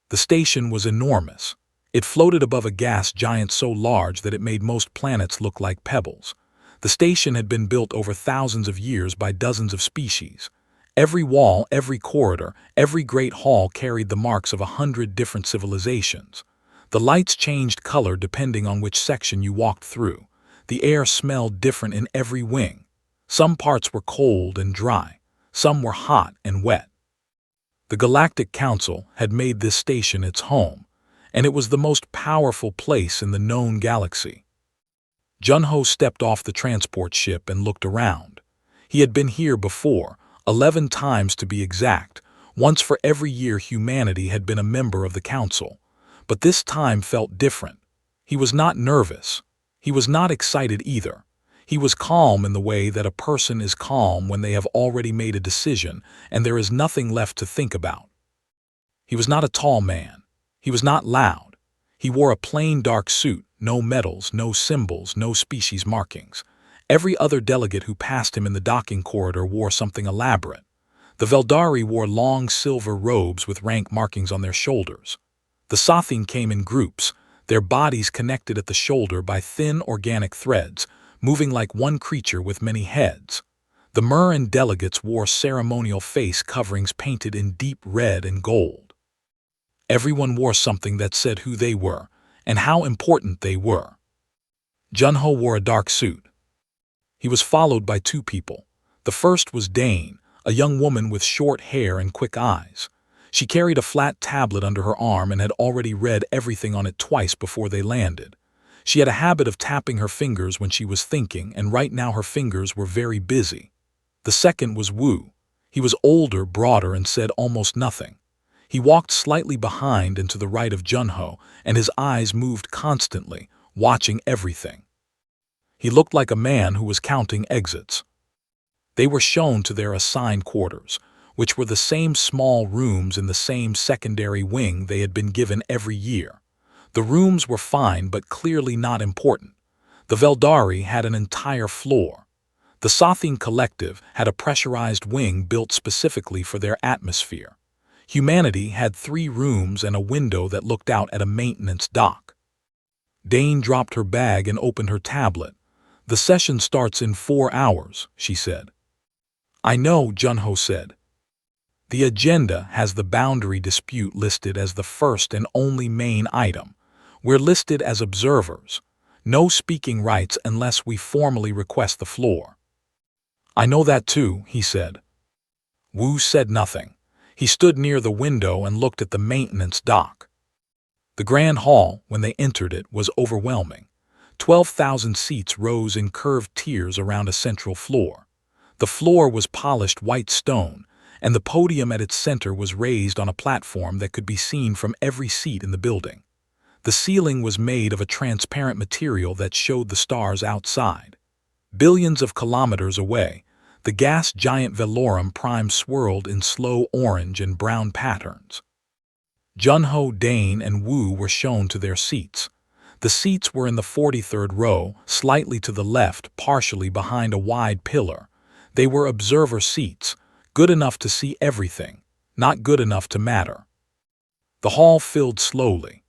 The station was enormous. It floated above a gas giant so large that it made most planets look like pebbles. The station had been built over thousands of years by dozens of species. Every wall, every corridor, every great hall carried the marks of 100 different civilizations. The lights changed color depending on which section you walked through. The air smelled different in every wing. Some parts were cold and dry. Some were hot and wet. The Galactic Council had made this station its home, and it was the most powerful place in the known galaxy. Junho stepped off the transport ship and looked around. He had been here before, 11 times to be exact. Once for every year humanity had been a member of the Council. But this time felt different. He was not nervous. He was not excited either. He was calm in the way that a person is calm when they have already made a decision and there is nothing left to think about. He was not a tall man. He was not loud. He wore a plain dark suit, no medals, no symbols, no species markings. Every other delegate who passed him in the docking corridor wore something elaborate. The Veldari wore long silver robes with rank markings on their shoulders. The Sothin came in groups, their bodies connected at the shoulder by thin organic threads, moving like one creature with many heads. The Murin delegates wore ceremonial face coverings painted in deep red and gold. Everyone wore something that said who they were and how important they were. Junho wore a dark suit. He was followed by 2 people. The first was Dane, a young woman with short hair and quick eyes. She carried a flat tablet under her arm and had already read everything on it twice before they landed. She had a habit of tapping her fingers when she was thinking, and right now her fingers were very busy. The second was Wu. He was older, broader, and said almost nothing. He walked slightly behind and to the right of Junho, and his eyes moved constantly, watching everything. He looked like a man who was counting exits. They were shown to their assigned quarters, which were the same small rooms in the same secondary wing they had been given every year. The rooms were fine but clearly not important. The Veldari had an entire floor. The Sothin Collective had a pressurized wing built specifically for their atmosphere. Humanity had 3 rooms and a window that looked out at a maintenance dock. Dane dropped her bag and opened her tablet. "The session starts in 4 hours, she said. "I know," Junho said. "The agenda has the boundary dispute listed as the first and only main item. We're listed as observers. No speaking rights unless we formally request the floor." "I know that too," he said. Wu said nothing. He stood near the window and looked at the maintenance dock. The Grand Hall, when they entered it, was overwhelming. 12,000 seats rose in curved tiers around a central floor. The floor was polished white stone, and the podium at its center was raised on a platform that could be seen from every seat in the building. The ceiling was made of a transparent material that showed the stars outside. Billions of kilometers away, the gas giant Velorum Prime swirled in slow orange and brown patterns. Junho, Dane, and Wu were shown to their seats. The seats were in the 43rd row, slightly to the left, partially behind a wide pillar. They were observer seats, good enough to see everything, not good enough to matter. The hall filled slowly.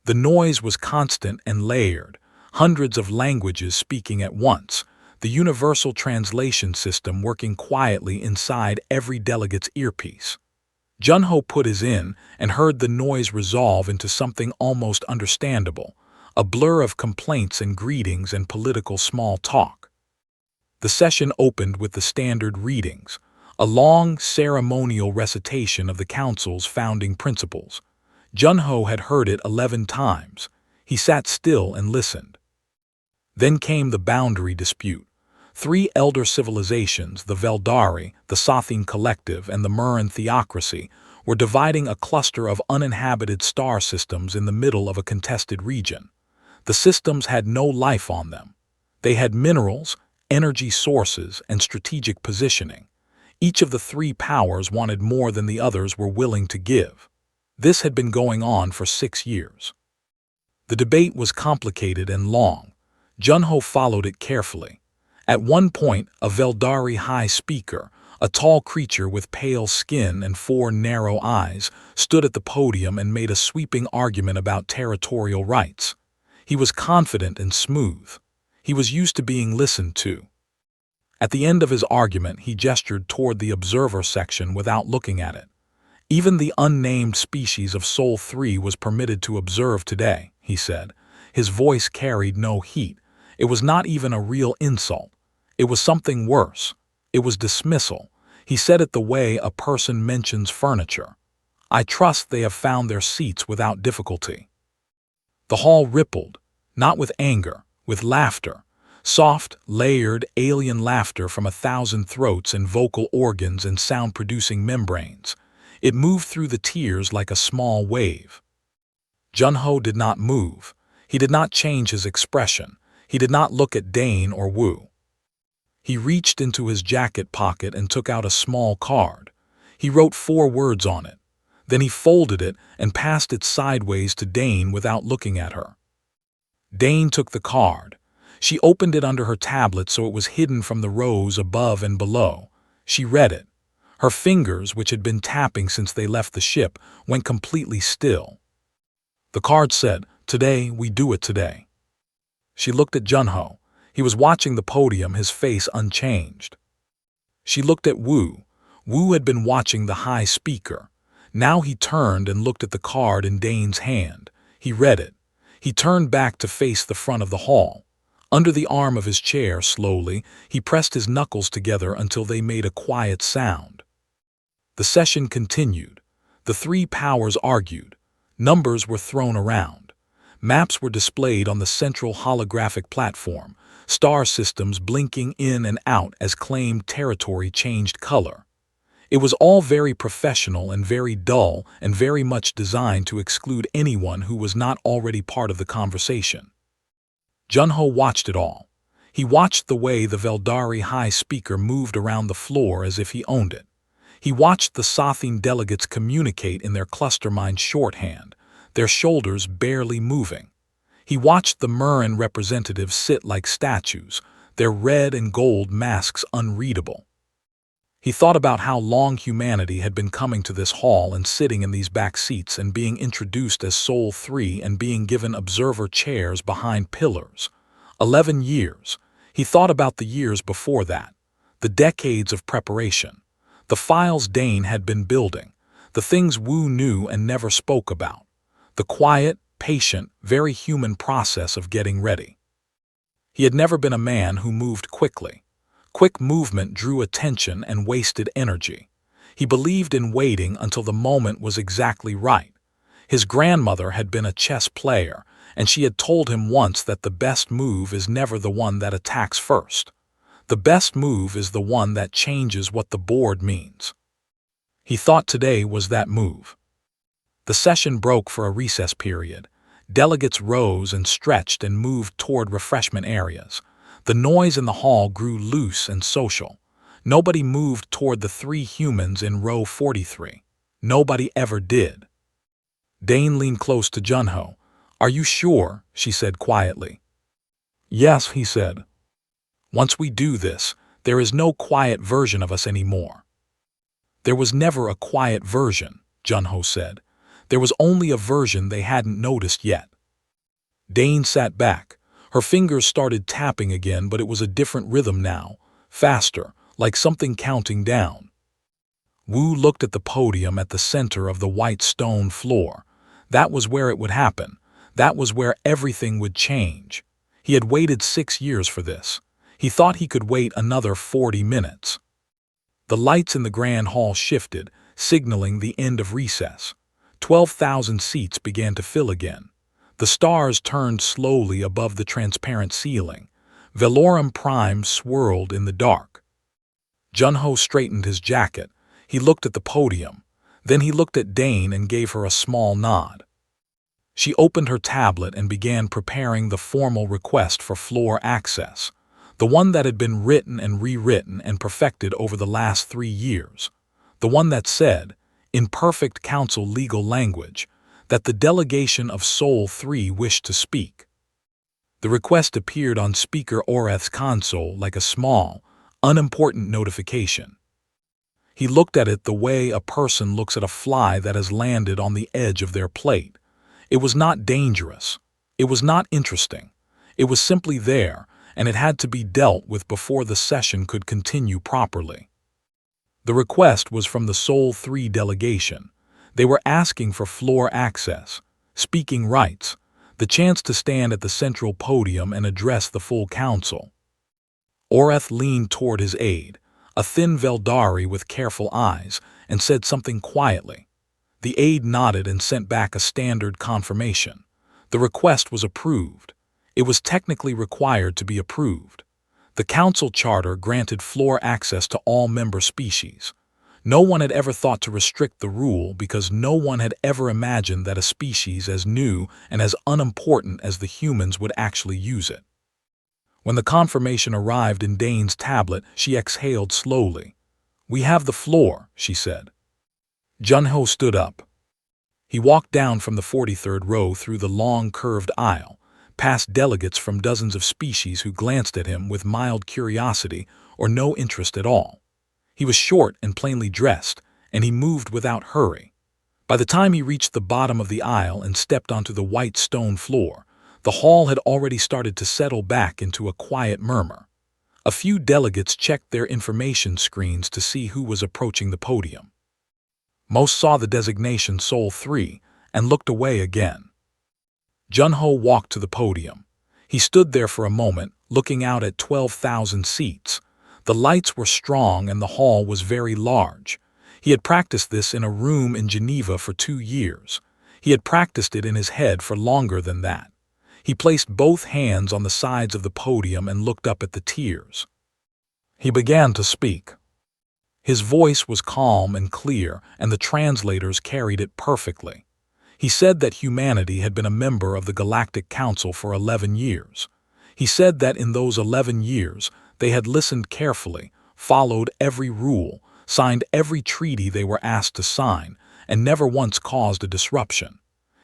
The noise was constant and layered, hundreds of languages speaking at once, the universal translation system working quietly inside every delegate's earpiece. Junho put his in and heard the noise resolve into something almost understandable, a blur of complaints and greetings and political small talk. The session opened with the standard readings, a long ceremonial recitation of the Council's founding principles. Junho had heard it 11 times. He sat still and listened. Then came the boundary dispute. 3 elder civilizations, the Veldari, the Sothin Collective, and the Murin Theocracy, were dividing a cluster of uninhabited star systems in the middle of a contested region. The systems had no life on them. They had minerals, energy sources, and strategic positioning. Each of the 3 powers wanted more than the others were willing to give. This had been going on for 6 years. The debate was complicated and long. Junho followed it carefully. At one point, a Veldari high speaker, A tall creature with pale skin and 4 narrow eyes stood at the podium and made a sweeping argument about territorial rights. He was confident and smooth. He was used to being listened to. At the end of his argument, he gestured toward the observer section without looking at it. Even the unnamed species of Sol 3 was permitted to observe today, he said. His voice carried no heat. It was not even a real insult. It was something worse. It was dismissal. He said it the way a person mentions furniture. I trust they have found their seats without difficulty. The hall rippled, not with anger, with laughter. Soft, layered, alien laughter from 1,000 throats and vocal organs and sound-producing membranes. It moved through the tiers like a small wave. Junho did not move. He did not change his expression. He did not look at Dane or Wu. He reached into his jacket pocket and took out a small card. He wrote 4 words on it. Then he folded it and passed it sideways to Dane without looking at her. Dane took the card. She opened it under her tablet so it was hidden from the rows above and below. She read it. Her fingers, which had been tapping since they left the ship, went completely still. The card said, "Today, we do it today." She looked at Junho. He was watching the podium, his face unchanged. She looked at Wu. Wu had been watching the high speaker. Now he turned and looked at the card in Dane's hand. He read it. He turned back to face the front of the hall. Under the arm of his chair, slowly, he pressed his knuckles together until they made a quiet sound. The session continued. The 3 powers argued. Numbers were thrown around. Maps were displayed on the central holographic platform, star systems blinking in and out as claimed territory changed color. It was all very professional and very dull and very much designed to exclude anyone who was not already part of the conversation. Junho watched it all. He watched the way the Veldari high speaker moved around the floor as if he owned it. He watched the Sothine delegates communicate in their clustermind shorthand, their shoulders barely moving. He watched the Murran representatives sit like statues, their red and gold masks unreadable. He thought about how long humanity had been coming to this hall and sitting in these back seats and being introduced as Sol 3 and being given observer chairs behind pillars. 11 years. He thought about the years before that, the decades of preparation, the files Dane had been building, the things Wu knew and never spoke about, the quiet, patient, very human process of getting ready. He had never been a man who moved quickly. Quick movement drew attention and wasted energy. He believed in waiting until the moment was exactly right. His grandmother had been a chess player, and she had told him once that the best move is never the one that attacks first. The best move is the one that changes what the board means. He thought today was that move. The session broke for a recess period. Delegates rose and stretched and moved toward refreshment areas. The noise in the hall grew loose and social. Nobody moved toward the 3 humans in row 43. Nobody ever did. Dane leaned close to Junho. "Are you sure?" she said quietly. "Yes," he said. "Once we do this, there is no quiet version of us anymore." "There was never a quiet version," Junho said. "There was only a version they hadn't noticed yet." Dane sat back. Her fingers started tapping again, but it was a different rhythm now, faster, like something counting down. Wu looked at the podium at the center of the white stone floor. That was where it would happen. That was where everything would change. He had waited 6 years for this. He thought he could wait another 40 minutes. The lights in the grand hall shifted, signaling the end of recess. 12,000 seats began to fill again. The stars turned slowly above the transparent ceiling. Velorum Prime swirled in the dark. Junho straightened his jacket. He looked at the podium. Then he looked at Dane and gave her a small nod. She opened her tablet and began preparing the formal request for floor access, the one that had been written and rewritten and perfected over the last 3 years, the one that said, in perfect council legal language, that the delegation of Sol 3 wished to speak. The request appeared on Speaker Orth's console like a small, unimportant notification. He looked at it the way a person looks at a fly that has landed on the edge of their plate. It was not dangerous. It was not interesting. It was simply there, and it had to be dealt with before the session could continue properly. The request was from the Sol 3 delegation. They were asking for floor access, speaking rights, the chance to stand at the central podium and address the full council. Orth leaned toward his aide, a thin Veldari with careful eyes, and said something quietly. The aide nodded and sent back a standard confirmation. The request was approved. It was technically required to be approved. The council charter granted floor access to all member species. No one had ever thought to restrict the rule because no one had ever imagined that a species as new and as unimportant as the humans would actually use it. When the confirmation arrived in Dane's tablet, she exhaled slowly. "We have the floor," she said. Junho stood up. He walked down from the 43rd row through the long, curved aisle, past delegates from dozens of species who glanced at him with mild curiosity or no interest at all. He was short and plainly dressed, and he moved without hurry. By the time he reached the bottom of the aisle and stepped onto the white stone floor, the hall had already started to settle back into a quiet murmur. A few delegates checked their information screens to see who was approaching the podium. Most saw the designation Sol 3 and looked away again. Junho walked to the podium. He stood there for a moment, looking out at 12,000 seats. The lights were strong and the hall was very large. He had practiced this in a room in Geneva for 2 years. He had practiced it in his head for longer than that. He placed both hands on the sides of the podium and looked up at the tiers. He began to speak. His voice was calm and clear, and the translators carried it perfectly. He said that humanity had been a member of the Galactic Council for 11 years. He said that in those 11 years, they had listened carefully, followed every rule, signed every treaty they were asked to sign, and never once caused a disruption.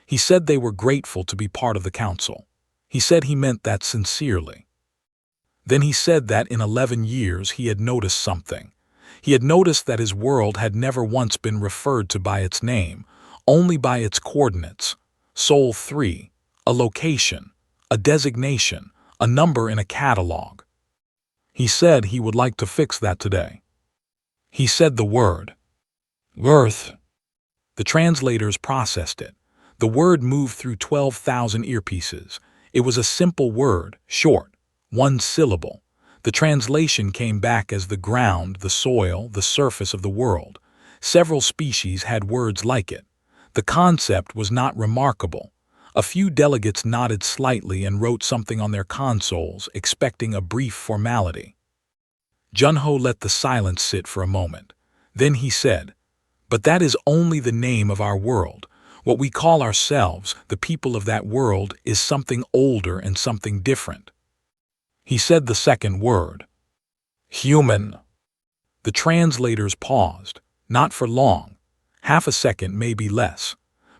He said they were grateful to be part of the council. He said he meant that sincerely. Then he said that in 11 years he had noticed something. He had noticed that his world had never once been referred to by its name, only by its coordinates. Sol 3, a location, a designation, a number in a catalog. He said he would like to fix that today. He said the word. Orth. The translators processed it. The word moved through 12,000 earpieces. It was a simple word, short, 1 syllable. The translation came back as the ground, the soil, the surface of the world. Several species had words like it. The concept was not remarkable. A few delegates nodded slightly and wrote something on their consoles, expecting a brief formality. Junho let the silence sit for a moment. Then he said, "But that is only the name of our world. What we call ourselves, the people of that world, is something older and something different." He said the second word. Human. The translators paused, not for long, half a second, maybe less.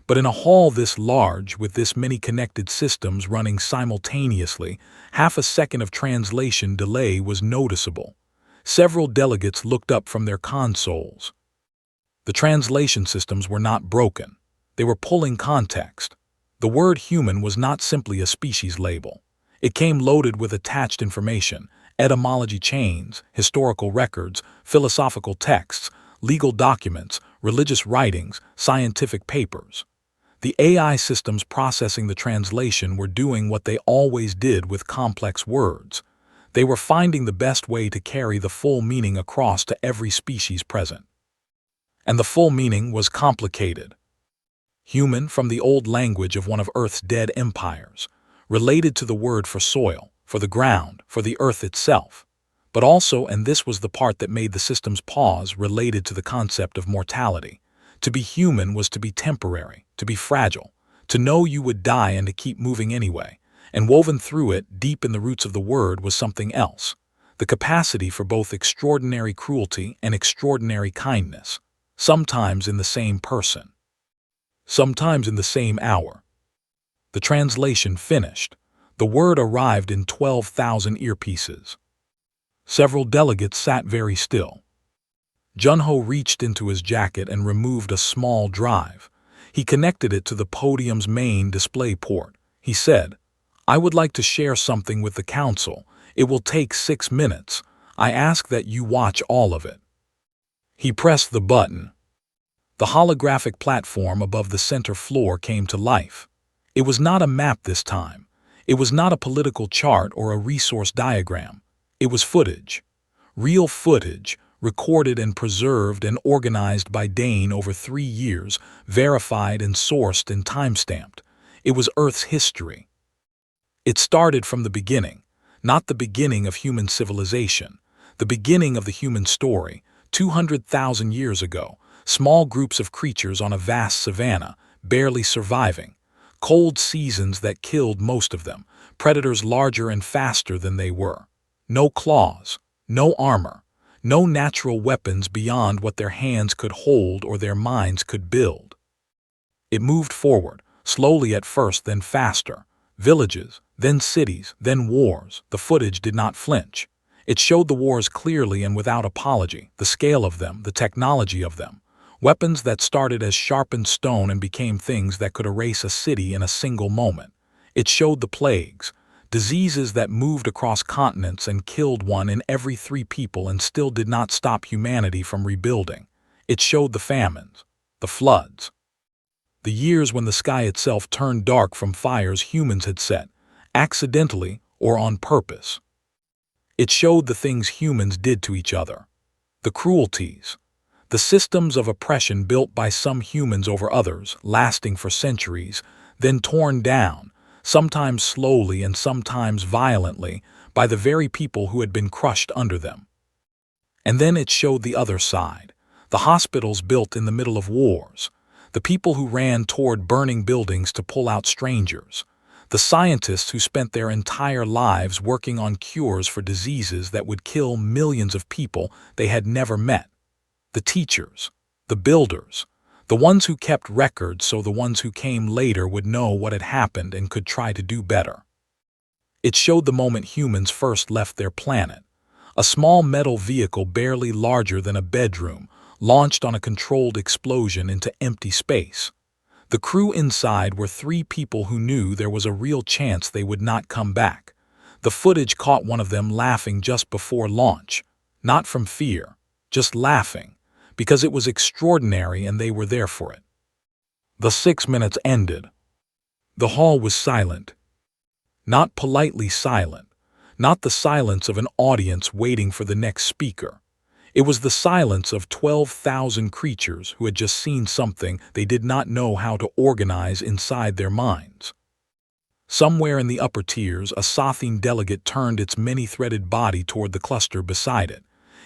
But in a hall this large, with this many connected systems running simultaneously, half a second of translation delay was noticeable. Several delegates looked up from their consoles. The translation systems were not broken. They were pulling context. The word human was not simply a species label. It came loaded with attached information, etymology chains, historical records, philosophical texts, legal documents, religious writings, scientific papers. The AI systems processing the translation were doing what they always did with complex words. They were finding the best way to carry the full meaning across to every species present. And the full meaning was complicated. Human from the old language of one of Earth's dead empires, related to the word for soil, for the ground, for the earth itself, but also, and this was the part that made the systems pause, related to the concept of mortality. To be human was to be temporary, to be fragile, to know you would die and to keep moving anyway, and woven through it, deep in the roots of the word, was something else, the capacity for both extraordinary cruelty and extraordinary kindness, sometimes in the same person, sometimes in the same hour. The translation finished. The word arrived in 12,000 earpieces. Several delegates sat very still. Junho reached into his jacket and removed a small drive. He connected it to the podium's main display port. He said, "I would like to share something with the council. It will take 6 minutes. I ask that you watch all of it." He pressed the button. The holographic platform above the center floor came to life. It was not a map this time. It was not a political chart or a resource diagram. It was footage. Real footage, recorded and preserved and organized by Dane over 3 years, verified and sourced and timestamped. It was Earth's history. It started from the beginning, not the beginning of human civilization, the beginning of the human story, 200,000 years ago, small groups of creatures on a vast savanna, barely surviving, cold seasons that killed most of them, predators larger and faster than they were. No claws, no armor, no natural weapons beyond what their hands could hold or their minds could build. It moved forward, slowly at first, then faster. Villages, then cities, then wars. The footage did not flinch. It showed the wars clearly and without apology, the scale of them, the technology of them. Weapons that started as sharpened stone and became things that could erase a city in a single moment. It showed the plagues, diseases that moved across continents and killed one in every 3 people and still did not stop humanity from rebuilding. It showed the famines, the floods, the years when the sky itself turned dark from fires humans had set, accidentally or on purpose. It showed the things humans did to each other, the cruelties, the systems of oppression built by some humans over others, lasting for centuries, then torn down, sometimes slowly and sometimes violently, by the very people who had been crushed under them. And then it showed the other side, the hospitals built in the middle of wars, the people who ran toward burning buildings to pull out strangers, the scientists who spent their entire lives working on cures for diseases that would kill millions of people they had never met, the teachers, the builders, the ones who kept records so the ones who came later would know what had happened and could try to do better. It showed the moment humans first left their planet, a small metal vehicle barely larger than a bedroom, launched on a controlled explosion into empty space. The crew inside were 3 people who knew there was a real chance they would not come back. The footage caught one of them laughing just before launch, not from fear, just laughing, because it was extraordinary and they were there for it. The 6 minutes ended. The hall was silent. Not politely silent, not the silence of an audience waiting for the next speaker. It was the silence of 12,000 creatures who had just seen something they did not know how to organize inside their minds. Somewhere in the upper tiers, a Sothine delegate turned its many-threaded body toward the cluster beside it.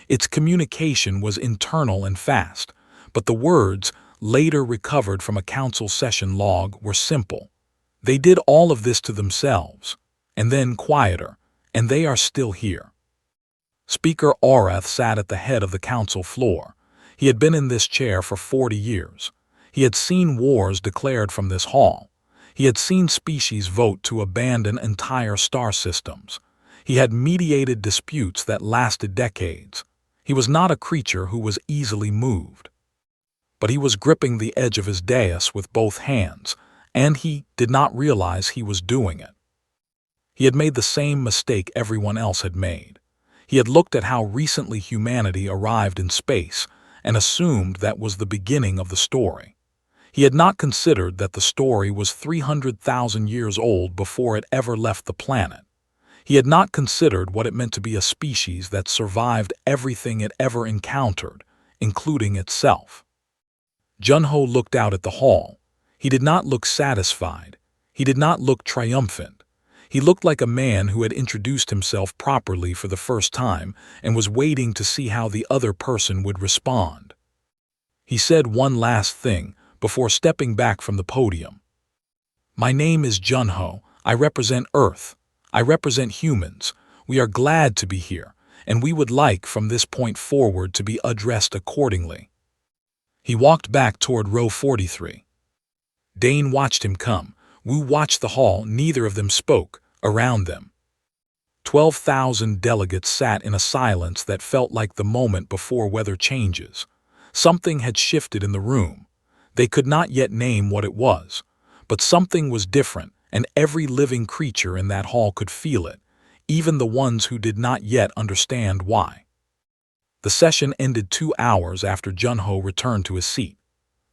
Its communication was internal and fast, but the words, later recovered from a council session log, were simple. They did all of this to themselves, and then quieter, and they are still here. Speaker Orth sat at the head of the council floor. He had been in this chair for 40 years. He had seen wars declared from this hall. He had seen species vote to abandon entire star systems. He had mediated disputes that lasted decades. He was not a creature who was easily moved. But he was gripping the edge of his dais with both hands, and he did not realize he was doing it. He had made the same mistake everyone else had made. He had looked at how recently humanity arrived in space and assumed that was the beginning of the story. He had not considered that the story was 300,000 years old before it ever left the planet. He had not considered what it meant to be a species that survived everything it ever encountered, including itself. Junho looked out at the hall. He did not look satisfied. He did not look triumphant. He looked like a man who had introduced himself properly for the first time and was waiting to see how the other person would respond. He said one last thing before stepping back from the podium. "My name is Junho. I represent Earth. I represent humans. We are glad to be here, and we would like from this point forward to be addressed accordingly." He walked back toward row 43. Dane watched him come. Wu watched the hall. Neither of them spoke. Around them, 12,000 delegates sat in a silence that felt like the moment before weather changes. Something had shifted in the room. They could not yet name what it was, but something was different, and every living creature in that hall could feel it, even the ones who did not yet understand why. The session ended 2 hours after Junho returned to his seat.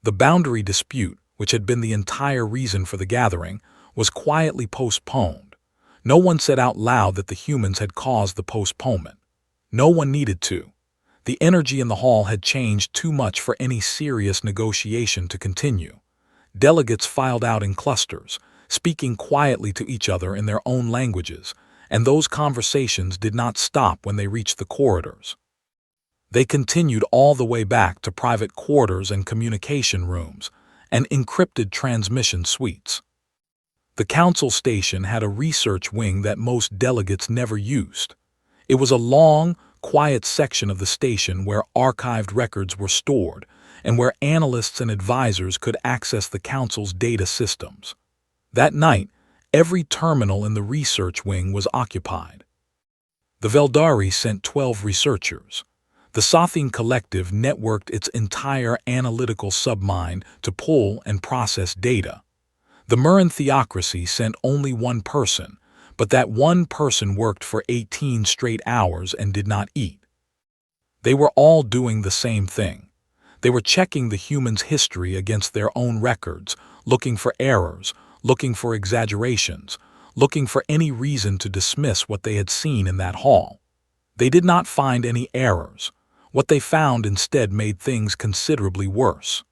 The boundary dispute, which had been the entire reason for the gathering, was quietly postponed. No one said out loud that the humans had caused the postponement. No one needed to. The energy in the hall had changed too much for any serious negotiation to continue. Delegates filed out in clusters, speaking quietly to each other in their own languages, and those conversations did not stop when they reached the corridors. They continued all the way back to private quarters and communication rooms, and encrypted transmission suites. The council station had a research wing that most delegates never used. It was a long, quiet section of the station where archived records were stored, and where analysts and advisors could access the council's data systems. That night, every terminal in the research wing was occupied. The Veldari sent 12 researchers. The Sothian Collective networked its entire analytical submind to pull and process data. The Muran Theocracy sent only one person, but that one person worked for 18 straight hours and did not eat. They were all doing the same thing. They were checking the humans' history against their own records, looking for errors, looking for exaggerations, looking for any reason to dismiss what they had seen in that hall. They did not find any errors. What they found instead made things considerably worse.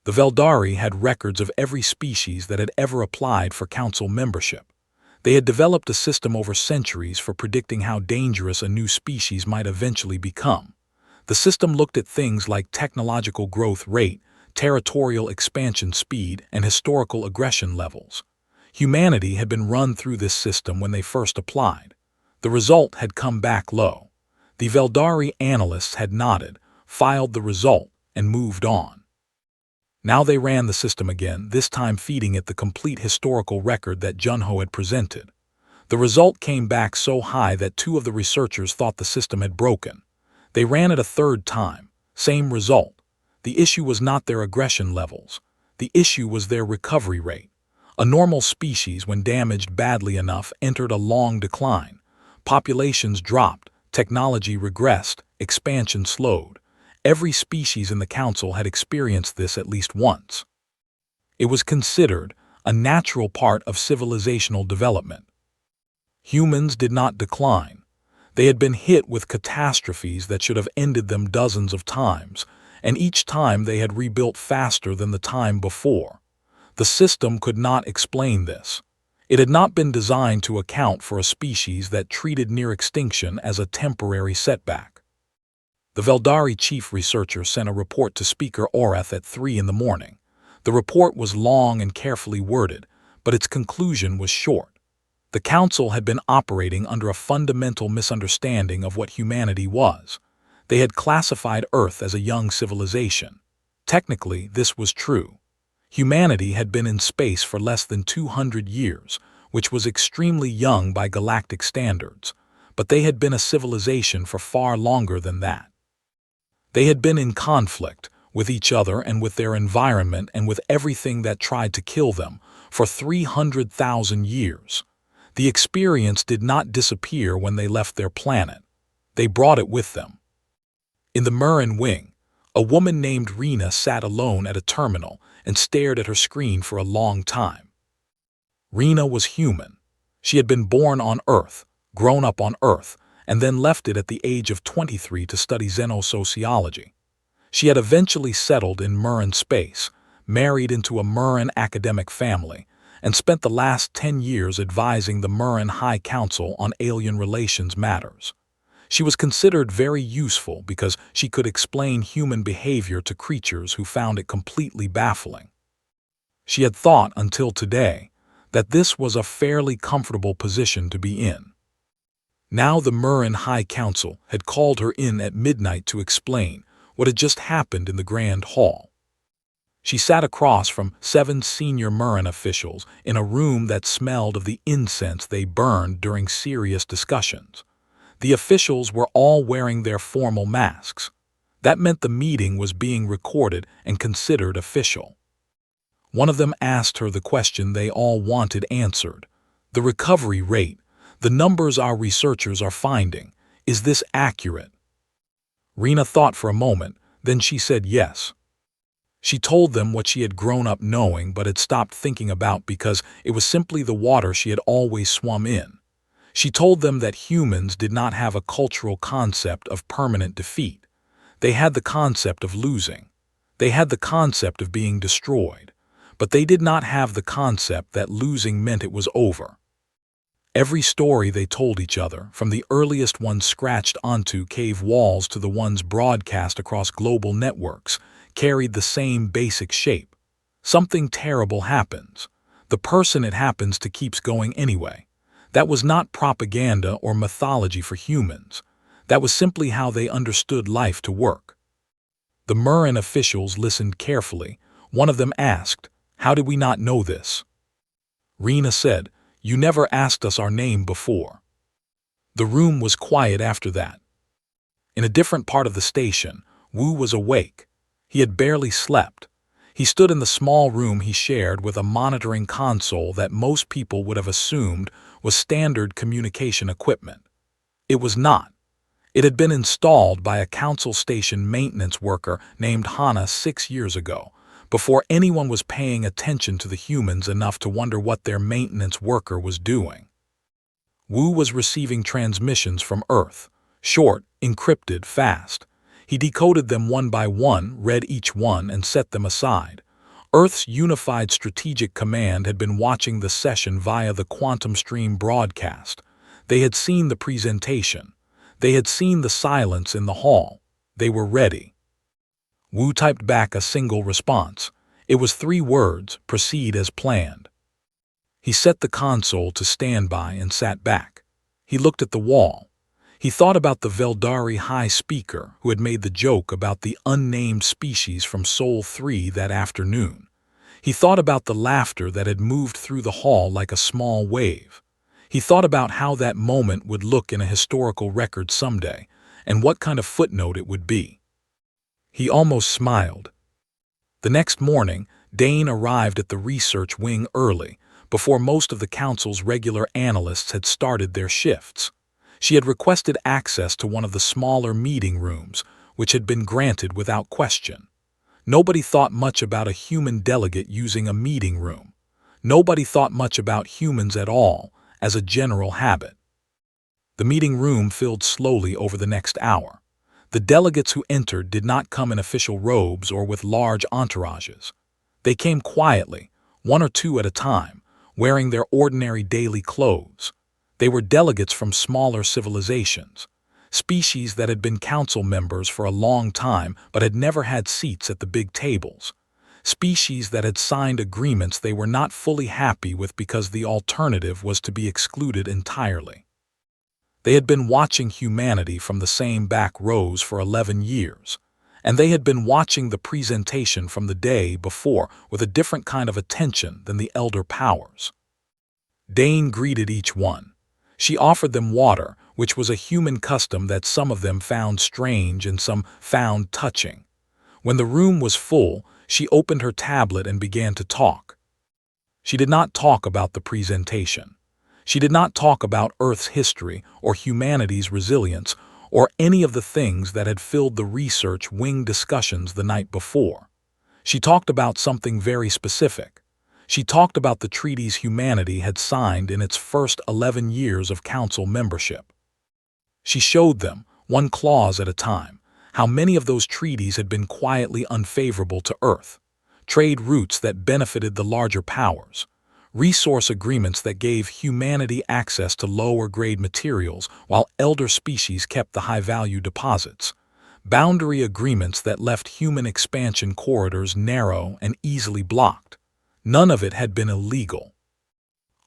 The Veldari had records of every species that had ever applied for council membership. They had developed a system over centuries for predicting how dangerous a new species might eventually become. The system looked at things like technological growth rate, territorial expansion speed, and historical aggression levels. Humanity had been run through this system when they first applied. The result had come back low. The Veldari analysts had nodded, filed the result, and moved on. Now they ran the system again, this time feeding it the complete historical record that Junho had presented. The result came back so high that 2 of the researchers thought the system had broken. They ran it a 3rd time, same result. The issue was not their aggression levels. The issue was their recovery rate. A normal species, when damaged badly enough, entered a long decline. Populations dropped, technology regressed, expansion slowed. Every species in the council had experienced this at least once. It was considered a natural part of civilizational development. Humans did not decline. They had been hit with catastrophes that should have ended them dozens of times, and each time they had rebuilt faster than the time before. The system could not explain this. It had not been designed to account for a species that treated near extinction as a temporary setback. The Veldari chief researcher sent a report to Speaker Orth at 3 in the morning. The report was long and carefully worded, but its conclusion was short. The council had been operating under a fundamental misunderstanding of what humanity was. They had classified Earth as a young civilization. Technically, this was true. Humanity had been in space for less than 200 years, which was extremely young by galactic standards, but they had been a civilization for far longer than that. They had been in conflict with each other and with their environment and with everything that tried to kill them for 300,000 years. The experience did not disappear when they left their planet. They brought it with them. In the Muran wing, a woman named Rena sat alone at a terminal and stared at her screen for a long time. Rena was human. She had been born on Earth, grown up on Earth, and then left it at the age of 23 to study xenosociology. She had eventually settled in Muran space, married into a Muran academic family, and spent the last 10 years advising the Muran High Council on alien relations matters. She was considered very useful because she could explain human behavior to creatures who found it completely baffling. She had thought until today that this was a fairly comfortable position to be in. Now the Muran High Council had called her in at midnight to explain what had just happened in the Grand Hall. She sat across from 7 senior Murren officials in a room that smelled of the incense they burned during serious discussions. The officials were all wearing their formal masks. That meant the meeting was being recorded and considered official. One of them asked her the question they all wanted answered. The recovery rate, the numbers our researchers are finding, is this accurate? Rena thought for a moment, then she said yes. She told them what she had grown up knowing but had stopped thinking about because it was simply the water she had always swum in. She told them that humans did not have a cultural concept of permanent defeat. They had the concept of losing. They had the concept of being destroyed. But they did not have the concept that losing meant it was over. Every story they told each other, from the earliest ones scratched onto cave walls to the ones broadcast across global networks, carried the same basic shape. Something terrible happens. The person it happens to keeps going anyway. That was not propaganda or mythology for humans. That was simply how they understood life to work. The Murren officials listened carefully. One of them asked, "How did we not know this?" Rena said, "You never asked us our name before." The room was quiet after that. In a different part of the station, Wu was awake. He had barely slept. He stood in the small room he shared with a monitoring console that most people would have assumed was standard communication equipment. It was not. It had been installed by a council station maintenance worker named Hana 6 years ago, before anyone was paying attention to the humans enough to wonder what their maintenance worker was doing. Wu was receiving transmissions from Earth, short, encrypted, fast. He decoded them one by one, read each one, and set them aside. Earth's Unified Strategic Command had been watching the session via the quantum stream broadcast. They had seen the presentation. They had seen the silence in the hall. They were ready. Wu typed back a single response. It was 3 words, "Proceed as planned." He set the console to standby and sat back. He looked at the wall. He thought about the Veldari High Speaker who had made the joke about the unnamed species from Sol 3 that afternoon. He thought about the laughter that had moved through the hall like a small wave. He thought about how that moment would look in a historical record someday, and what kind of footnote it would be. He almost smiled. The next morning, Dane arrived at the research wing early, before most of the council's regular analysts had started their shifts. She had requested access to one of the smaller meeting rooms, which had been granted without question. Nobody thought much about a human delegate using a meeting room. Nobody thought much about humans at all, as a general habit. The meeting room filled slowly over the next hour. The delegates who entered did not come in official robes or with large entourages. They came quietly, 1 or 2 at a time, wearing their ordinary daily clothes. They were delegates from smaller civilizations, species that had been council members for a long time but had never had seats at the big tables, species that had signed agreements they were not fully happy with because the alternative was to be excluded entirely. They had been watching humanity from the same back rows for 11 years, and they had been watching the presentation from the day before with a different kind of attention than the elder powers. Dane greeted each one. She offered them water, which was a human custom that some of them found strange and some found touching. When the room was full, she opened her tablet and began to talk. She did not talk about the presentation. She did not talk about Earth's history or humanity's resilience or any of the things that had filled the research wing discussions the night before. She talked about something very specific. She talked about the treaties humanity had signed in its first 11 years of council membership. She showed them, one clause at a time, how many of those treaties had been quietly unfavorable to Earth, trade routes that benefited the larger powers, resource agreements that gave humanity access to lower-grade materials while elder species kept the high-value deposits, boundary agreements that left human expansion corridors narrow and easily blocked. None of it had been illegal.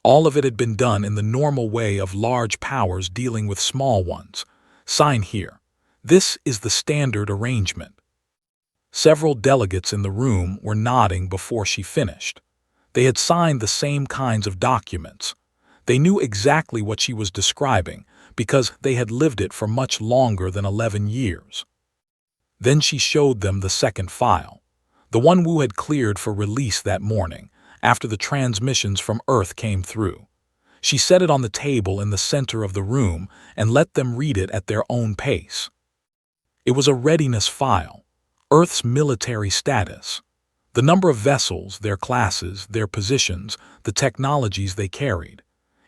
All of it had been done in the normal way of large powers dealing with small ones. Sign here. This is the standard arrangement. Several delegates in the room were nodding before she finished. They had signed the same kinds of documents. They knew exactly what she was describing because they had lived it for much longer than 11 years. Then she showed them the second file, the one Wu had cleared for release that morning, after the transmissions from Earth came through. She set it on the table in the center of the room and let them read it at their own pace. It was a readiness file, Earth's military status, the number of vessels, their classes, their positions, the technologies they carried.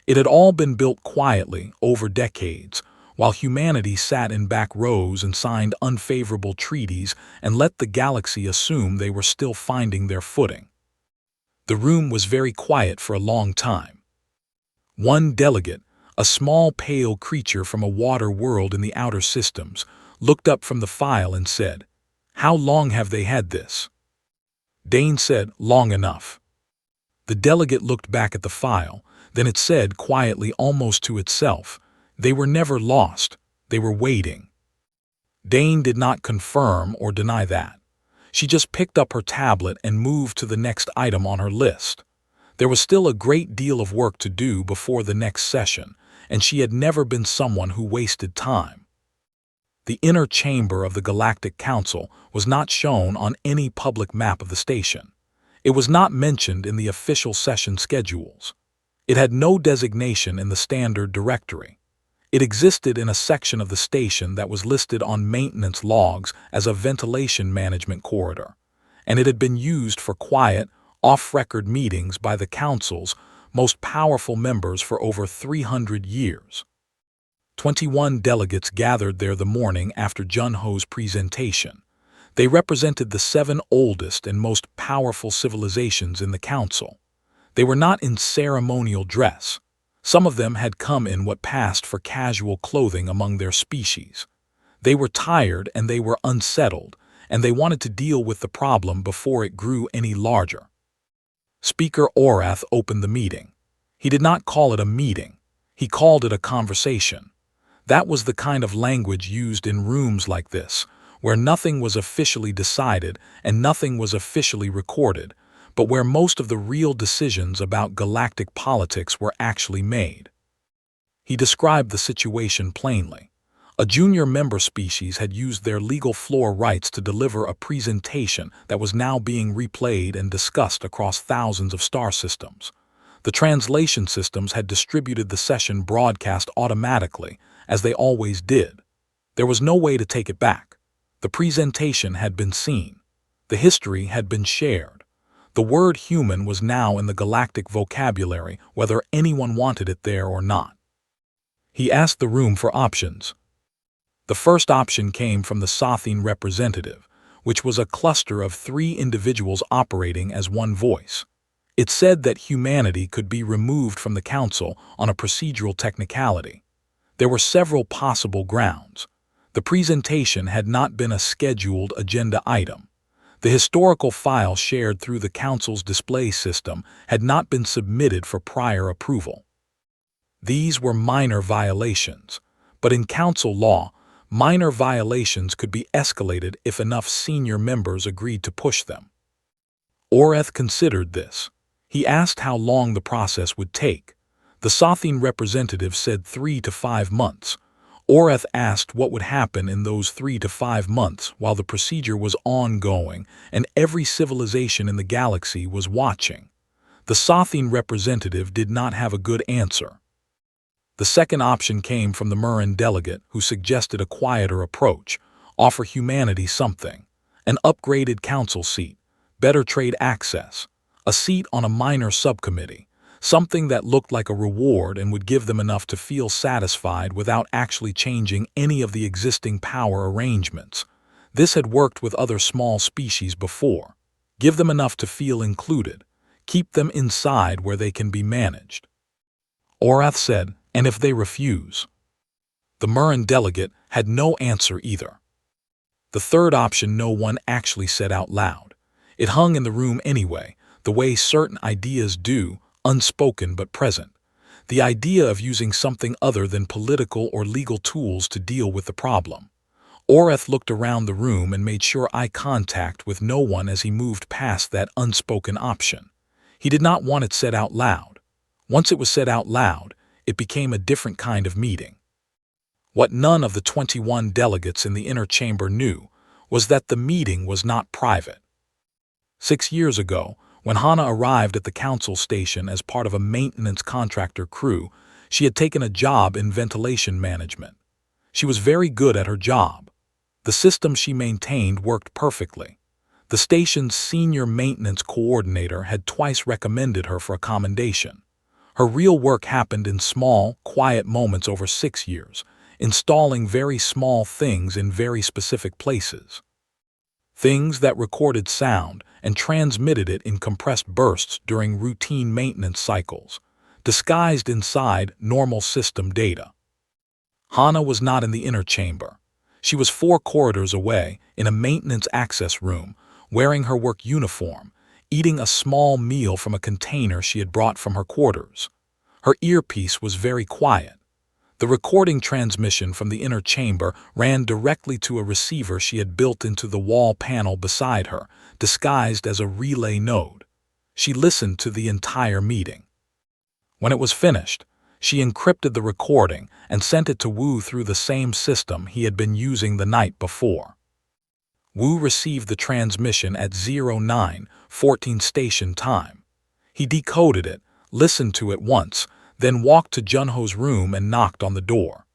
It had all been built quietly over decades, while humanity sat in back rows and signed unfavorable treaties and let the galaxy assume they were still finding their footing. The room was very quiet for a long time. One delegate, a small pale creature from a water world in the outer systems, looked up from the file and said, "How long have they had this?" Dane said, "Long enough." The delegate looked back at the file, then it said quietly, almost to itself, "They were never lost, they were waiting." Dane did not confirm or deny that. She just picked up her tablet and moved to the next item on her list. There was still a great deal of work to do before the next session, and she had never been someone who wasted time. The inner chamber of the Galactic Council was not shown on any public map of the station. It was not mentioned in the official session schedules. It had no designation in the standard directory. It existed in a section of the station that was listed on maintenance logs as a ventilation management corridor, and it had been used for quiet, off-record meetings by the Council's most powerful members for over 300 years. 21 delegates gathered there the morning after Junho's presentation. They represented the 7 oldest and most powerful civilizations in the Council. They were not in ceremonial dress. Some of them had come in what passed for casual clothing among their species. They were tired and they were unsettled, and they wanted to deal with the problem before it grew any larger. Speaker Orth opened the meeting. He did not call it a meeting. He called it a conversation. That was the kind of language used in rooms like this, where nothing was officially decided and nothing was officially recorded, but where most of the real decisions about galactic politics were actually made. He described the situation plainly. A junior member species had used their legal floor rights to deliver a presentation that was now being replayed and discussed across thousands of star systems. The translation systems had distributed the session broadcast automatically, as they always did. There was no way to take it back. The presentation had been seen. The history had been shared. The word human was now in the galactic vocabulary, whether anyone wanted it there or not. He asked the room for options. The first option came from the Sothine representative, which was a cluster of 3 individuals operating as one voice. It said that humanity could be removed from the Council on a procedural technicality. There were several possible grounds. The presentation had not been a scheduled agenda item. The historical file shared through the Council's display system had not been submitted for prior approval. These were minor violations, but in Council law, minor violations could be escalated if enough senior members agreed to push them. Orth considered this. He asked how long the process would take. The Sothine representative said 3 to 5 months. Orth asked what would happen in those 3 to 5 months while the procedure was ongoing and every civilization in the galaxy was watching. The Sothine representative did not have a good answer. The second option came from the Murin delegate, who suggested a quieter approach, offer humanity something, an upgraded council seat, better trade access, a seat on a minor subcommittee, something that looked like a reward and would give them enough to feel satisfied without actually changing any of the existing power arrangements. This had worked with other small species before. Give them enough to feel included. Keep them inside where they can be managed. Orth said, and if they refuse? The Murin delegate had no answer either. The third option no one actually said out loud. It hung in the room anyway, the way certain ideas do, unspoken but present. The idea of using something other than political or legal tools to deal with the problem. Orth looked around the room and made sure eye contact with no one as he moved past that unspoken option. He did not want it said out loud. Once it was said out loud, it became a different kind of meeting. What none of the 21 delegates in the inner chamber knew was that the meeting was not private. 6 years ago, when Hana arrived at the council station as part of a maintenance contractor crew, she had taken a job in ventilation management. She was very good at her job. The system she maintained worked perfectly. The station's senior maintenance coordinator had twice recommended her for a commendation. Her real work happened in small, quiet moments over 6 years, installing very small things in very specific places. Things that recorded sound and transmitted it in compressed bursts during routine maintenance cycles, disguised inside normal system data. Hana was not in the inner chamber. She was 4 corridors away in a maintenance access room, wearing her work uniform, eating a small meal from a container she had brought from her quarters. Her earpiece was very quiet. The recording transmission from the inner chamber ran directly to a receiver she had built into the wall panel beside her, disguised as a relay node. She listened to the entire meeting. When it was finished, she encrypted the recording and sent it to Wu through the same system he had been using the night before. Wu received the transmission at 09:14 station time. He decoded it, listened to it once, then walked to Junho's room and knocked on the door.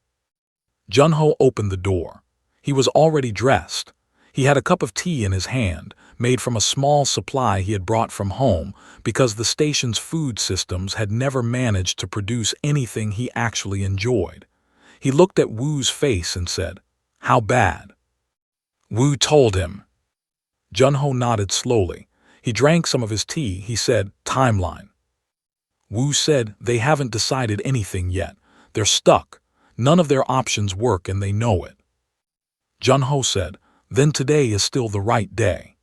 Junho opened the door. He was already dressed. He had a cup of tea in his hand, made from a small supply he had brought from home because the station's food systems had never managed to produce anything he actually enjoyed. He looked at Wu's face and said, "How bad?" Wu told him. Junho nodded slowly. He drank some of his tea. He said, "Timeline." Wu said, "They haven't decided anything yet. They're stuck. None of their options work and they know it." Junho said, "Then today is still the right day."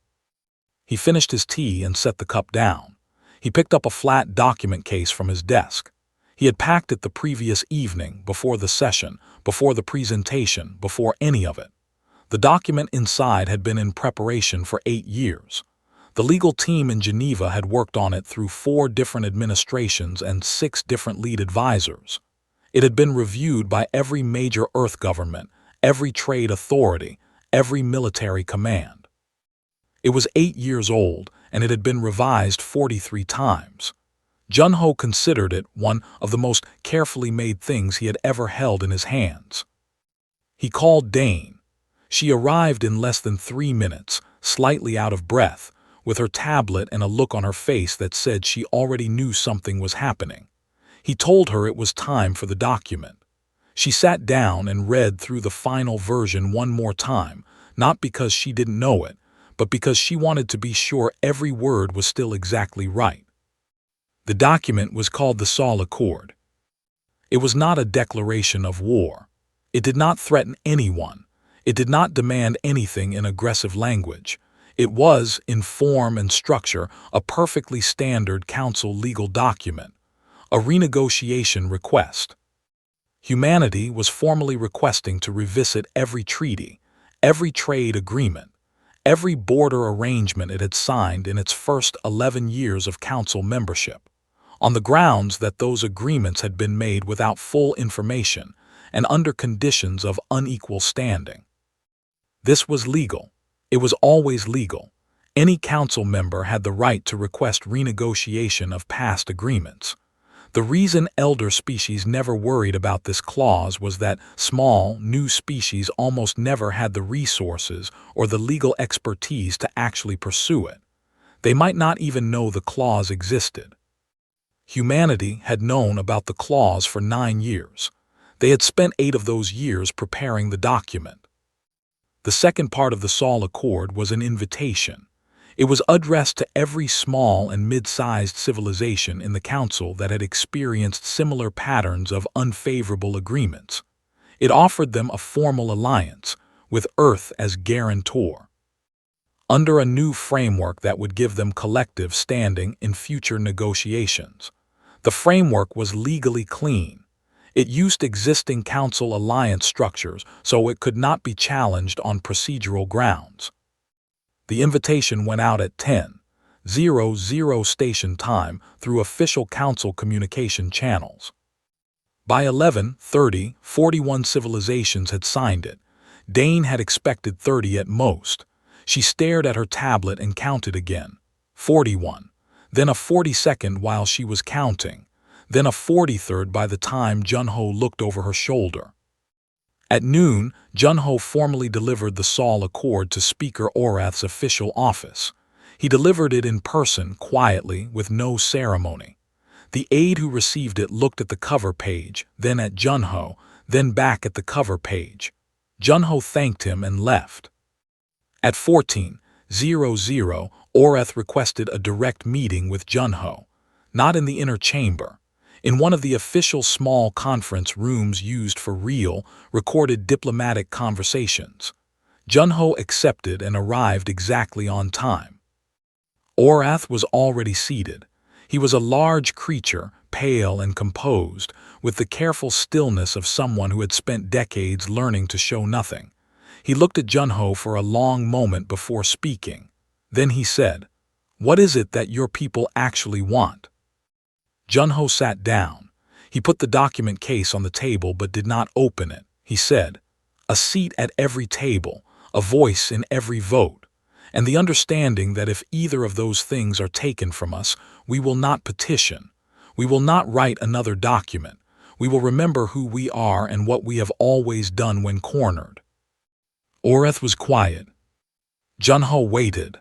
He finished his tea and set the cup down. He picked up a flat document case from his desk. He had packed it the previous evening, before the session, before the presentation, before any of it. The document inside had been in preparation for 8 years. The legal team in Geneva had worked on it through 4 different administrations and 6 different lead advisors. It had been reviewed by every major Earth government, every trade authority, every military command. It was 8 years old, and it had been revised 43 times. Junho considered it one of the most carefully made things he had ever held in his hands. He called Dane. She arrived in less than 3 minutes, slightly out of breath, with her tablet and a look on her face that said she already knew something was happening. He told her it was time for the document. She sat down and read through the final version one more time, not because she didn't know it, but because she wanted to be sure every word was still exactly right. The document was called the Saul Accord. It was not a declaration of war. It did not threaten anyone. It did not demand anything in aggressive language. It was, in form and structure, a perfectly standard council legal document, a renegotiation request. Humanity was formally requesting to revisit every treaty, every trade agreement, every border arrangement it had signed in its first 11 years of council membership, on the grounds that those agreements had been made without full information and under conditions of unequal standing. This was legal. It was always legal. Any council member had the right to request renegotiation of past agreements. The reason elder species never worried about this clause was that small, new species almost never had the resources or the legal expertise to actually pursue it. They might not even know the clause existed. Humanity had known about the clause for 9 years. They had spent 8 of those years preparing the document. The second part of the Saul Accord was an invitation. It was addressed to every small and mid-sized civilization in the Council that had experienced similar patterns of unfavorable agreements. It offered them a formal alliance, with Earth as guarantor, under a new framework that would give them collective standing in future negotiations. The framework was legally clean. It used existing Council alliance structures, so it could not be challenged on procedural grounds. The invitation went out at 10:00 station time through official Council communication channels. By 11:30, 41 civilizations had signed it. Dane had expected 30 at most. She stared at her tablet and counted again. 41. Then a 42nd while she was counting. Then a 43rd by the time Junho looked over her shoulder. At noon, Junho formally delivered the Saul Accord to Speaker Orth's official office. He delivered it in person, quietly, with no ceremony. The aide who received it looked at the cover page, then at Junho, then back at the cover page. Junho thanked him and left. At 14:00, Orth requested a direct meeting with Junho, not in the inner chamber, in one of the official small conference rooms used for real, recorded diplomatic conversations. Junho accepted and arrived exactly on time. Orth was already seated. He was a large creature, pale and composed, with the careful stillness of someone who had spent decades learning to show nothing. He looked at Junho for a long moment before speaking. Then he said, "What is it that your people actually want?" Junho sat down. He put the document case on the table but did not open it. He said, "A seat at every table, a voice in every vote, and the understanding that if either of those things are taken from us, we will not petition. We will not write another document. We will remember who we are and what we have always done when cornered." Orth was quiet. Junho waited.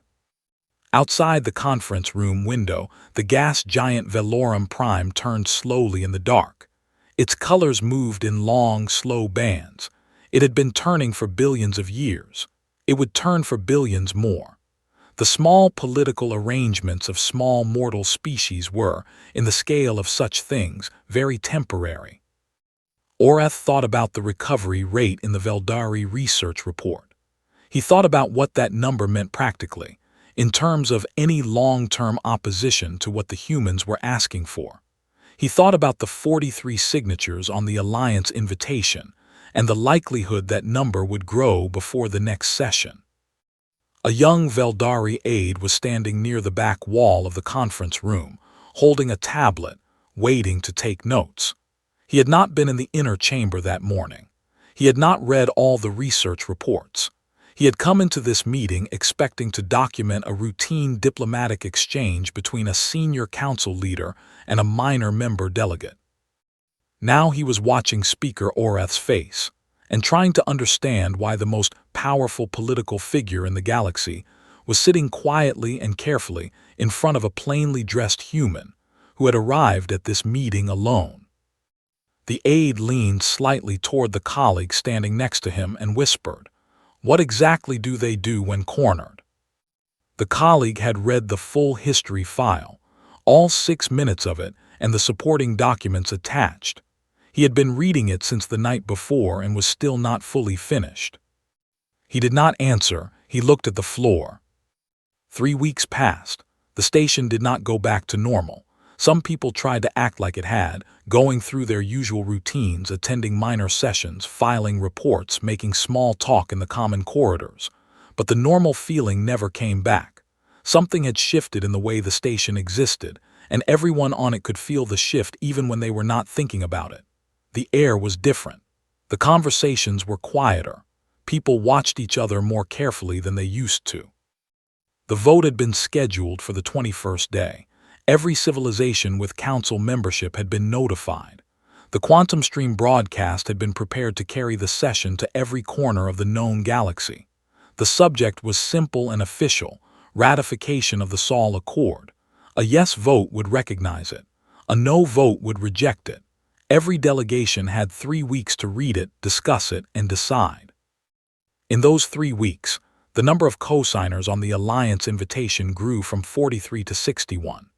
Outside the conference room window, the gas giant Velorum Prime turned slowly in the dark. Its colors moved in long, slow bands. It had been turning for billions of years. It would turn for billions more. The small political arrangements of small mortal species were, in the scale of such things, very temporary. Orth thought about the recovery rate in the Veldari research report. He thought about what that number meant practically, in terms of any long-term opposition to what the humans were asking for. He thought about the 43 signatures on the Alliance invitation, and the likelihood that number would grow before the next session. A young Veldari aide was standing near the back wall of the conference room, holding a tablet, waiting to take notes. He had not been in the inner chamber that morning. He had not read all the research reports. He had come into this meeting expecting to document a routine diplomatic exchange between a senior council leader and a minor member delegate. Now he was watching Speaker Orth's face and trying to understand why the most powerful political figure in the galaxy was sitting quietly and carefully in front of a plainly dressed human who had arrived at this meeting alone. The aide leaned slightly toward the colleague standing next to him and whispered, "What exactly do they do when cornered?" The colleague had read the full history file, all 6 minutes of it, and the supporting documents attached. He had been reading it since the night before and was still not fully finished. He did not answer. He looked at the floor. 3 weeks passed. The station did not go back to normal. Some people tried to act like it had, going through their usual routines, attending minor sessions, filing reports, making small talk in the common corridors. But the normal feeling never came back. Something had shifted in the way the station existed, and everyone on it could feel the shift even when they were not thinking about it. The air was different. The conversations were quieter. People watched each other more carefully than they used to. The vote had been scheduled for the 21st day. Every civilization with council membership had been notified. The quantum stream broadcast had been prepared to carry the session to every corner of the known galaxy. The subject was simple and official: ratification of the Saul Accord. A yes vote would recognize it. A no vote would reject it. Every delegation had 3 weeks to read it, discuss it, and decide. In those 3 weeks, the number of co-signers on the Alliance invitation grew from 43 to 61.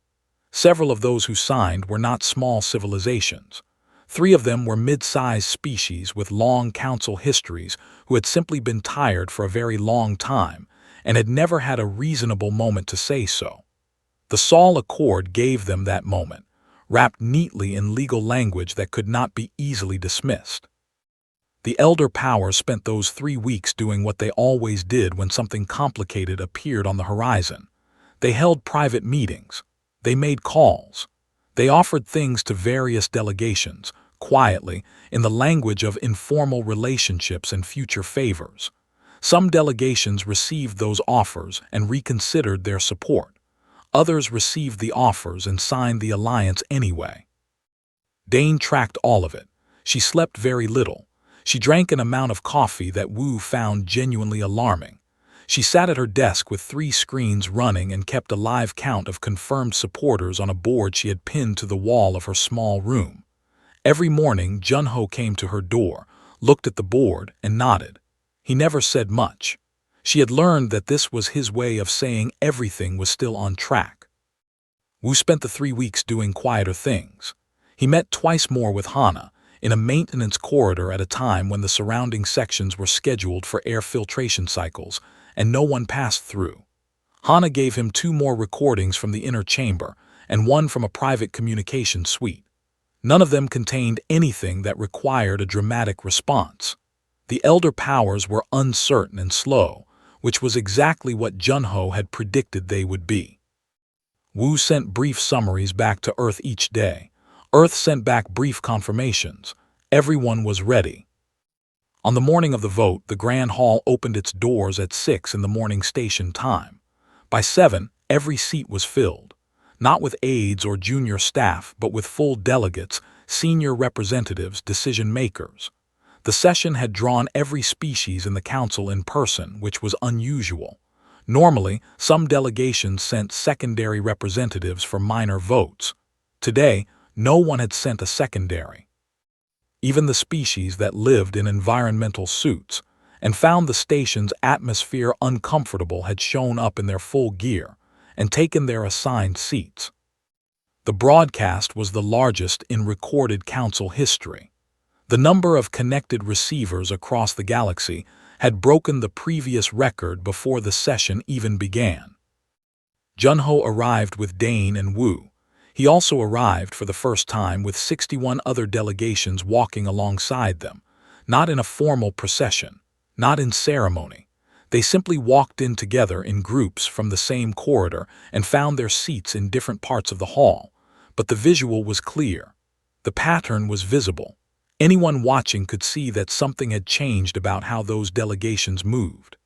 Several of those who signed were not small civilizations. 3 of them were mid-sized species with long council histories who had simply been tired for a very long time and had never had a reasonable moment to say so. The Saul Accord gave them that moment, wrapped neatly in legal language that could not be easily dismissed. The elder powers spent those 3 weeks doing what they always did when something complicated appeared on the horizon. They held private meetings. They made calls. They offered things to various delegations, quietly, in the language of informal relationships and future favors. Some delegations received those offers and reconsidered their support. Others received the offers and signed the alliance anyway. Dane tracked all of it. She slept very little. She drank an amount of coffee that Wu found genuinely alarming. She sat at her desk with 3 screens running and kept a live count of confirmed supporters on a board she had pinned to the wall of her small room. Every morning, Junho came to her door, looked at the board, and nodded. He never said much. She had learned that this was his way of saying everything was still on track. Wu spent the 3 weeks doing quieter things. He met twice more with Hana, in a maintenance corridor at a time when the surrounding sections were scheduled for air filtration cycles, and no one passed through. Hana gave him 2 more recordings from the inner chamber, and 1 from a private communication suite. None of them contained anything that required a dramatic response. The elder powers were uncertain and slow, which was exactly what Junho had predicted they would be. Wu sent brief summaries back to Earth each day. Earth sent back brief confirmations. Everyone was ready. On the morning of the vote, the Grand Hall opened its doors at 6 in the morning station time. By 7, every seat was filled. Not with aides or junior staff, but with full delegates, senior representatives, decision-makers. The session had drawn every species in the council in person, which was unusual. Normally, some delegations sent secondary representatives for minor votes. Today, no one had sent a secondary. Even the species that lived in environmental suits and found the station's atmosphere uncomfortable had shown up in their full gear and taken their assigned seats. The broadcast was the largest in recorded council history. The number of connected receivers across the galaxy had broken the previous record before the session even began. Junho arrived with Dane and Wu. He also arrived for the first time with 61 other delegations walking alongside them, not in a formal procession, not in ceremony. They simply walked in together in groups from the same corridor and found their seats in different parts of the hall. But the visual was clear. The pattern was visible. Anyone watching could see that something had changed about how those delegations moved.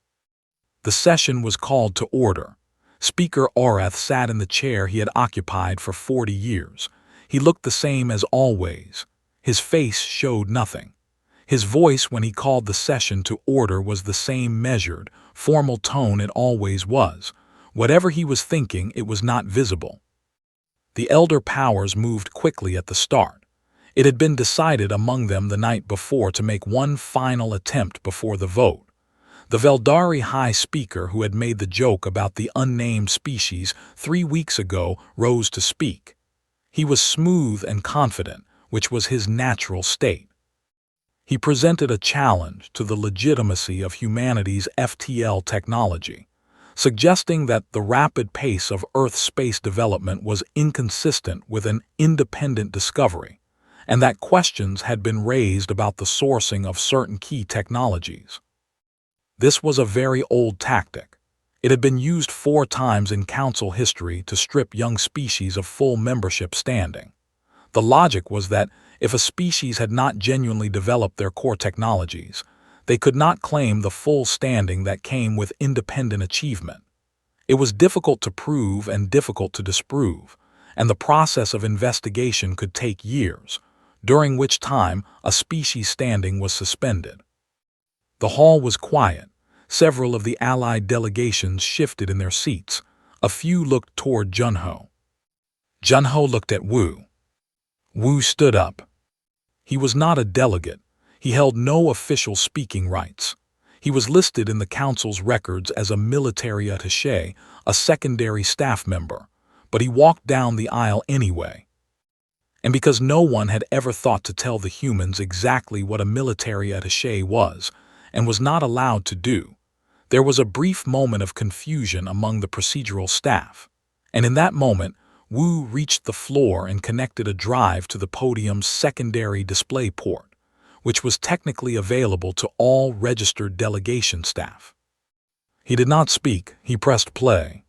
The session was called to order. Speaker Orth sat in the chair he had occupied for 40 years. He looked the same as always. His face showed nothing. His voice when he called the session to order was the same measured, formal tone it always was. Whatever he was thinking, it was not visible. The elder powers moved quickly at the start. It had been decided among them the night before to make one final attempt before the vote. The Veldari High Speaker who had made the joke about the unnamed species 3 weeks ago rose to speak. He was smooth and confident, which was his natural state. He presented a challenge to the legitimacy of humanity's FTL technology, suggesting that the rapid pace of Earth space development was inconsistent with an independent discovery, and that questions had been raised about the sourcing of certain key technologies. This was a very old tactic. It had been used 4 times in council history to strip young species of full membership standing. The logic was that if a species had not genuinely developed their core technologies, they could not claim the full standing that came with independent achievement. It was difficult to prove and difficult to disprove, and the process of investigation could take years, during which time a species standing was suspended. The hall was quiet. Several of the allied delegations shifted in their seats. A few looked toward Junho. Junho looked at Wu. Wu stood up. He was not a delegate. He held no official speaking rights. He was listed in the council's records as a military attaché, a secondary staff member, but he walked down the aisle anyway. And because no one had ever thought to tell the humans exactly what a military attaché was, and was not allowed to do, there was a brief moment of confusion among the procedural staff. And in that moment, Wu reached the floor and connected a drive to the podium's secondary display port, which was technically available to all registered delegation staff. He did not speak, he pressed play.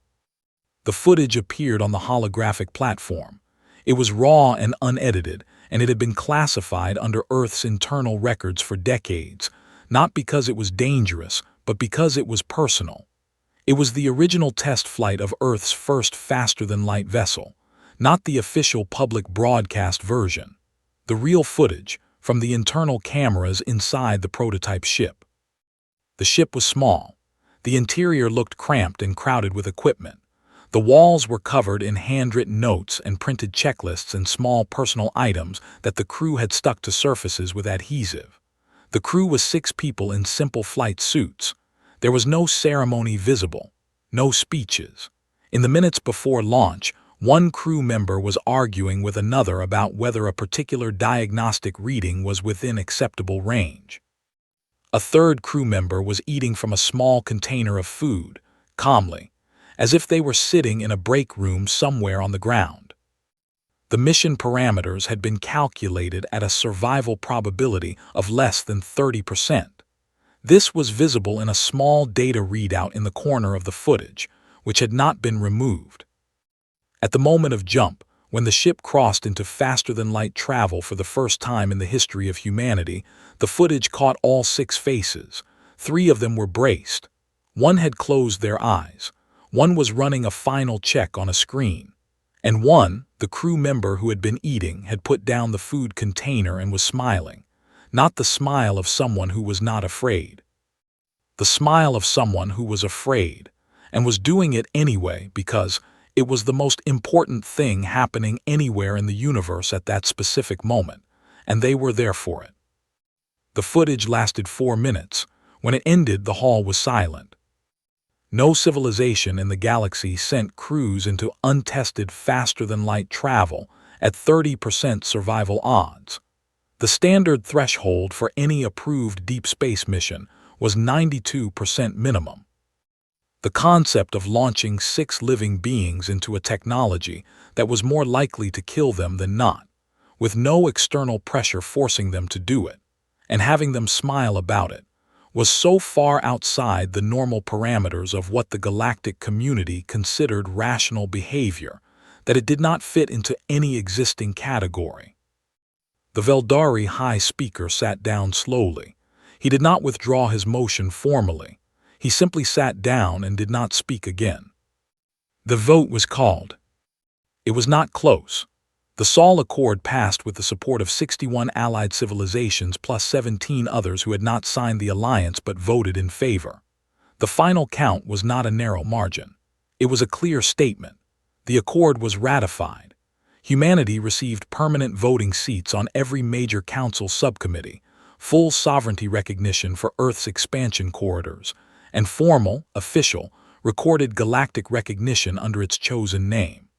The footage appeared on the holographic platform. It was raw and unedited, and it had been classified under Earth's internal records for decades, not because it was dangerous, but because it was personal. It was the original test flight of Earth's first faster-than-light vessel, not the official public broadcast version. The real footage, from the internal cameras inside the prototype ship. The ship was small. The interior looked cramped and crowded with equipment. The walls were covered in handwritten notes and printed checklists and small personal items that the crew had stuck to surfaces with adhesive. The crew was 6 people in simple flight suits. There was no ceremony visible, no speeches. In the minutes before launch, one crew member was arguing with another about whether a particular diagnostic reading was within acceptable range. A third crew member was eating from a small container of food, calmly, as if they were sitting in a break room somewhere on the ground. The mission parameters had been calculated at a survival probability of less than 30%. This was visible in a small data readout in the corner of the footage, which had not been removed. At the moment of jump, when the ship crossed into faster-than-light travel for the first time in the history of humanity, the footage caught all 6 faces. 3 of them were braced. 1 had closed their eyes. 1 was running a final check on a screen. And 1, the crew member who had been eating, had put down the food container and was smiling. Not the smile of someone who was not afraid. The smile of someone who was afraid, and was doing it anyway because it was the most important thing happening anywhere in the universe at that specific moment, and they were there for it. The footage lasted 4 minutes. When it ended, the hall was silent. No civilization in the galaxy sent crews into untested faster-than-light travel at 30% survival odds. The standard threshold for any approved deep space mission was 92% minimum. The concept of launching 6 living beings into a technology that was more likely to kill them than not, with no external pressure forcing them to do it, and having them smile about it, was so far outside the normal parameters of what the galactic community considered rational behavior that it did not fit into any existing category. The Veldari High Speaker sat down slowly. He did not withdraw his motion formally. He simply sat down and did not speak again. The vote was called. It was not close. The Saul Accord passed with the support of 61 allied civilizations plus 17 others who had not signed the alliance but voted in favor. The final count was not a narrow margin. It was a clear statement. The accord was ratified. Humanity received permanent voting seats on every major council subcommittee, full sovereignty recognition for Earth's expansion corridors, and formal, official, recorded galactic recognition under its chosen name.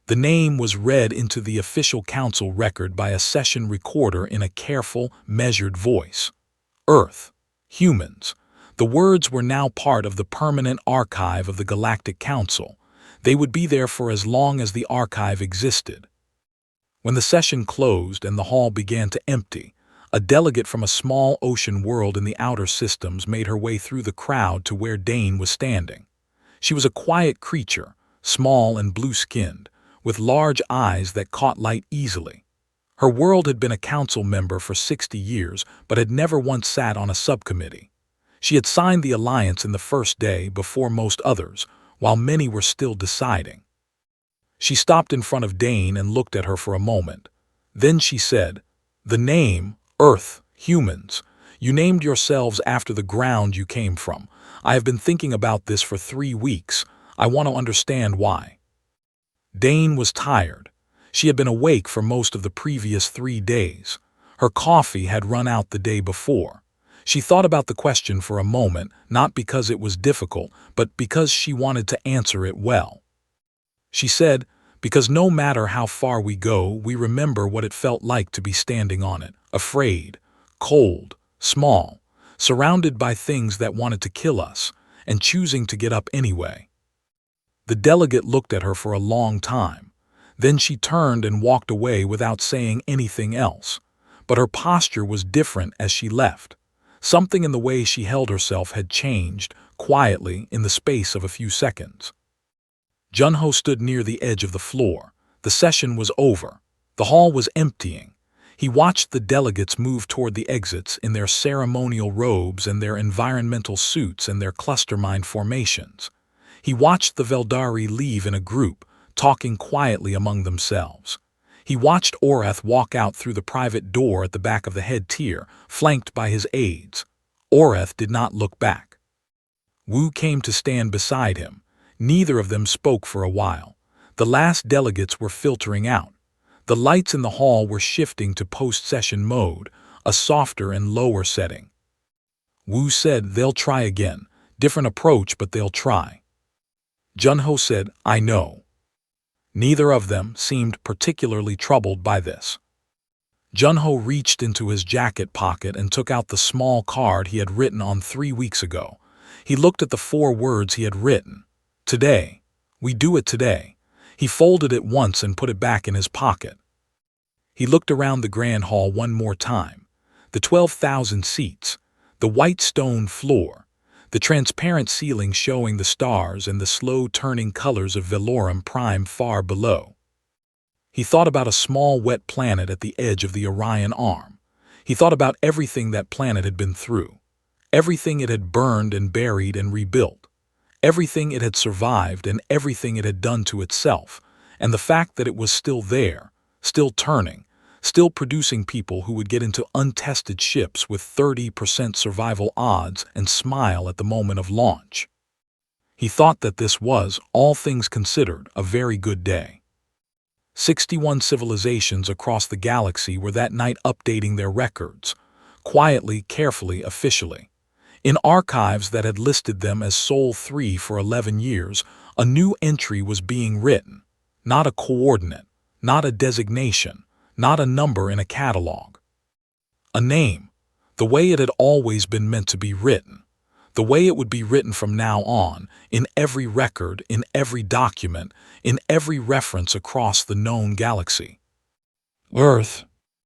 The name was read into the official council record by a session recorder in a careful, measured voice. Earth, humans. The words were now part of the permanent archive of the Galactic Council. They would be there for as long as the archive existed. When the session closed and the hall began to empty, a delegate from a small ocean world in the outer systems made her way through the crowd to where Dane was standing. She was a quiet creature, small and blue-skinned, with large eyes that caught light easily. Her world had been a council member for 60 years, but had never once sat on a subcommittee. She had signed the alliance in the first day before most others, while many were still deciding. She stopped in front of Dane and looked at her for a moment. Then she said, "The name, Earth, humans. You named yourselves after the ground you came from. I have been thinking about this for 3 weeks. I want to understand why." Dane was tired. She had been awake for most of the previous 3 days. Her coffee had run out the day before. She thought about the question for a moment, not because it was difficult, but because she wanted to answer it well. She said, "Because no matter how far we go, we remember what it felt like to be standing on it, afraid, cold, small, surrounded by things that wanted to kill us, and choosing to get up anyway." The delegate looked at her for a long time. Then she turned and walked away without saying anything else. But her posture was different as she left. Something in the way she held herself had changed, quietly, in the space of a few seconds. Junho stood near the edge of the floor. The session was over. The hall was emptying. He watched the delegates move toward the exits in their ceremonial robes and their environmental suits and their clustermind formations. He watched the Veldari leave in a group, talking quietly among themselves. He watched Orth walk out through the private door at the back of the head tier, flanked by his aides. Orth did not look back. Wu came to stand beside him. Neither of them spoke for a while. The last delegates were filtering out. The lights in the hall were shifting to post-session mode, a softer and lower setting. Wu said, "They'll try again. Different approach, but they'll try." Junho said, "I know." Neither of them seemed particularly troubled by this. Junho reached into his jacket pocket and took out the small card he had written on 3 weeks ago. He looked at the 4 words he had written. "Today. We do it today." He folded it once and put it back in his pocket. He looked around the grand hall one more time. The 12,000 seats, the white stone floor, the transparent ceiling showing the stars and the slow-turning colors of Velorum Prime far below. He thought about a small wet planet at the edge of the Orion Arm. He thought about everything that planet had been through, everything it had burned and buried and rebuilt, everything it had survived and everything it had done to itself, and the fact that it was still there, still turning, still producing people who would get into untested ships with 30% survival odds and smile at the moment of launch. He thought that this was, all things considered, a very good day. 61 civilizations across the galaxy were that night updating their records, quietly, carefully, officially. In archives that had listed them as Sol 3 for 11 years, a new entry was being written. Not a coordinate, not a designation, not a number in a catalog. A name, the way it had always been meant to be written, the way it would be written from now on, in every record, in every document, in every reference across the known galaxy. Earth.